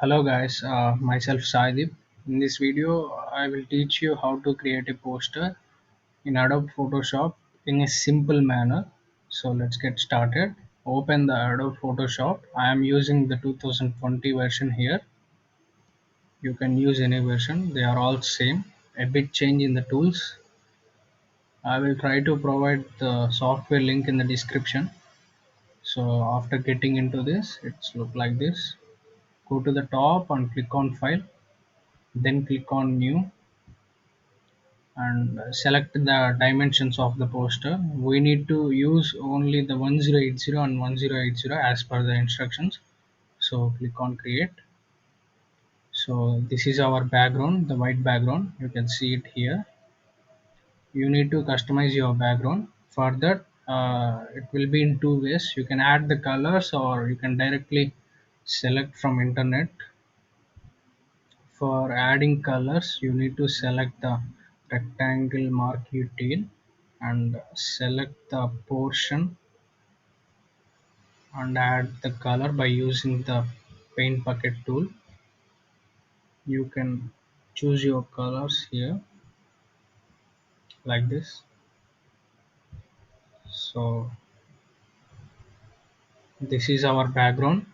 Hello guys, myself Saidip. In this video, I will teach you how to create a poster in Adobe Photoshop in a simple manner. So let's get started. Open the Adobe Photoshop. I am using the 2020 version here. You can use any version. They are all same. A bit change in the tools. I will try to provide the software link in the description. So after getting into this, it's look like this. Go to the top and click on File. Then click on New and select the dimensions of the poster. We need to use only the 1080 and 1080 as per the instructions. So click on create. So this is our background, the white background. You can see it here. You need to customize your background. For that, it will be in two ways. You can add the colors or you can directly select from internet. For adding colors, you need to select the rectangle marquee tool and select the portion and add the color by using the paint bucket tool. You can choose your colors here like this. So this is our background.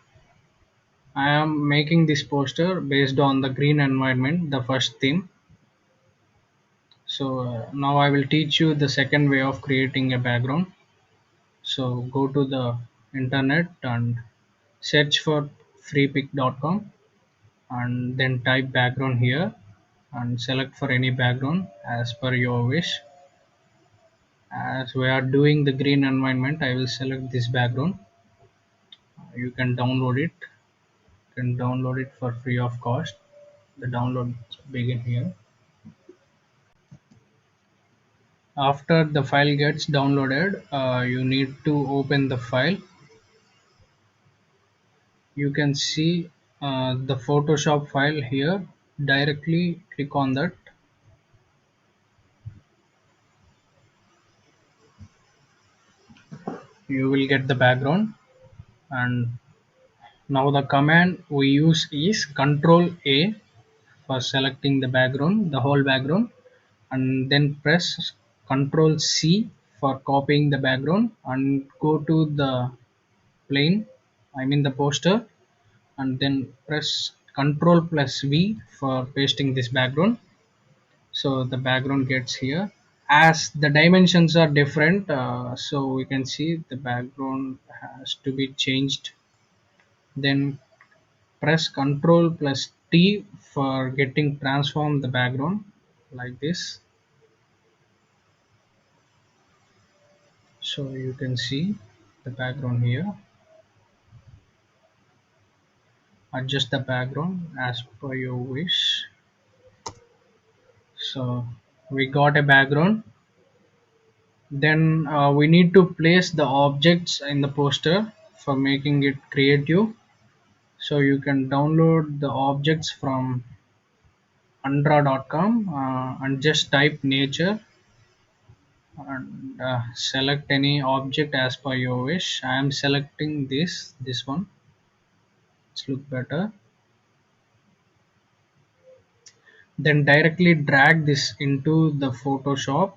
I am making this poster based on the green environment, the first theme. So now I will teach you the second way of creating a background. So go to the internet and search for freepik.com and then type background here and select for any background as per your wish. As we are doing the green environment, I will select this background. You can download it. You can download it for free of cost. The download begin here. After the file gets downloaded, you need to open the file. You can see the Photoshop file here. Directly click on that. You will get the background, and now the command we use is Control A for selecting the background, the whole background, and then press Control C for copying the background and go to the plane, I mean the poster, and then press Control plus V for pasting this background. So the background gets here. As the dimensions are different, so we can see the background has to be changed. Then press Ctrl plus T for getting transform the background like this. So you can see the background here. Adjust the background as per your wish. So we got a background. Then we need to place the objects in the poster for making it creative. So you can download the objects from andra.com and just type nature and select any object as per your wish. I am selecting this one. It's look better. Then directly drag this into the Photoshop.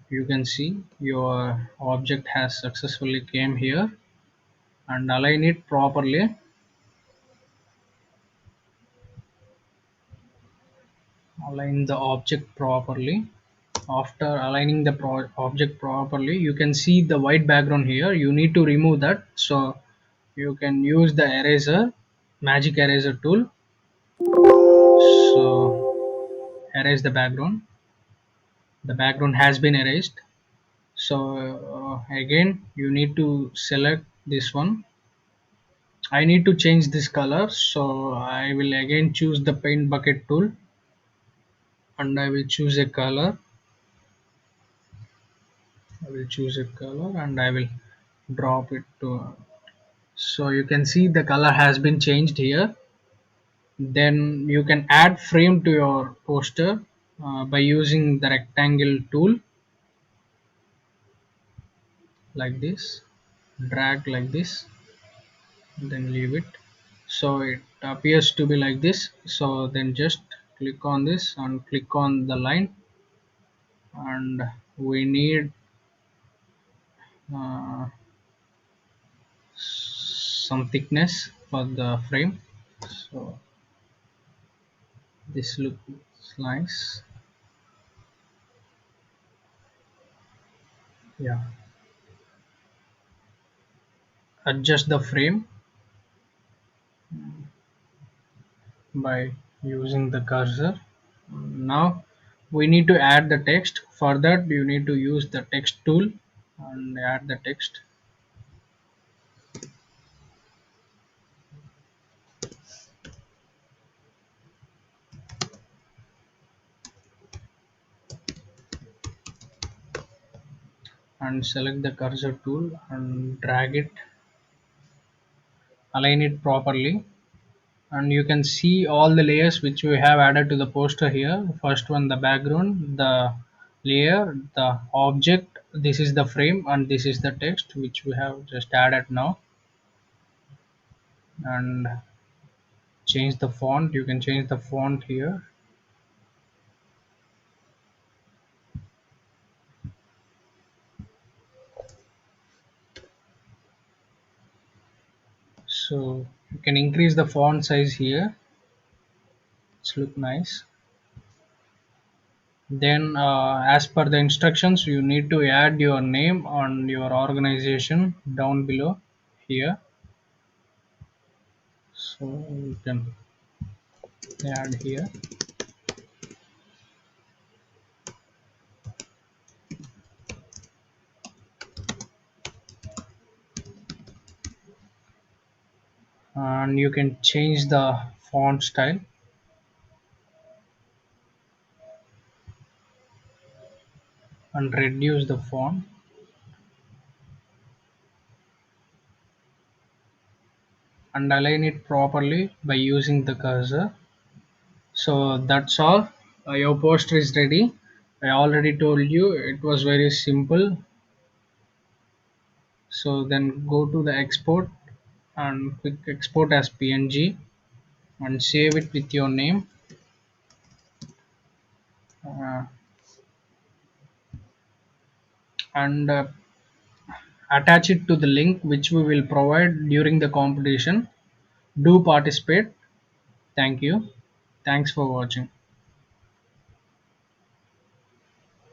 You can see your object has successfully came here, and align it properly. Align the object properly. After aligning the object properly, you can see the white background here. You need to remove that, so you can use the eraser, magic eraser tool. So erase the background. The background has been erased. So again you need to select this one. I need to change this color, so I will again choose the paint bucket tool and I will choose a color. I will choose a color and I will drop it to. So you can see the color has been changed here. Then you can add frame to your poster by using the rectangle tool like this. Drag like this, then leave it. So it appears to be like this. So then just click on this and click on the line, and we need uh, some thickness for the frame. So this looks nice. Yeah, adjust the frame by using the cursor. Now we need to add the text. For that you need to use the text tool and add the text. And select the cursor tool and drag it, align it properly, and you can see all the layers which we have added to the poster here. First one, the background, the layer, the object, this is the frame, and this is the text which we have just added now. And change the font, you can change the font here. So you can increase the font size here. It's look nice. Then as per the instructions, you need to add your name and your organization down below here. So you can add here. And you can change the font style and reduce the font and align it properly by using the cursor. So that's all. Your poster is ready. I already told you it was very simple. So then go to the export and click export as PNG and save it with your name. Uh, and attach it to the link which we will provide during the competition. Do participate. Thank you. Thanks for watching.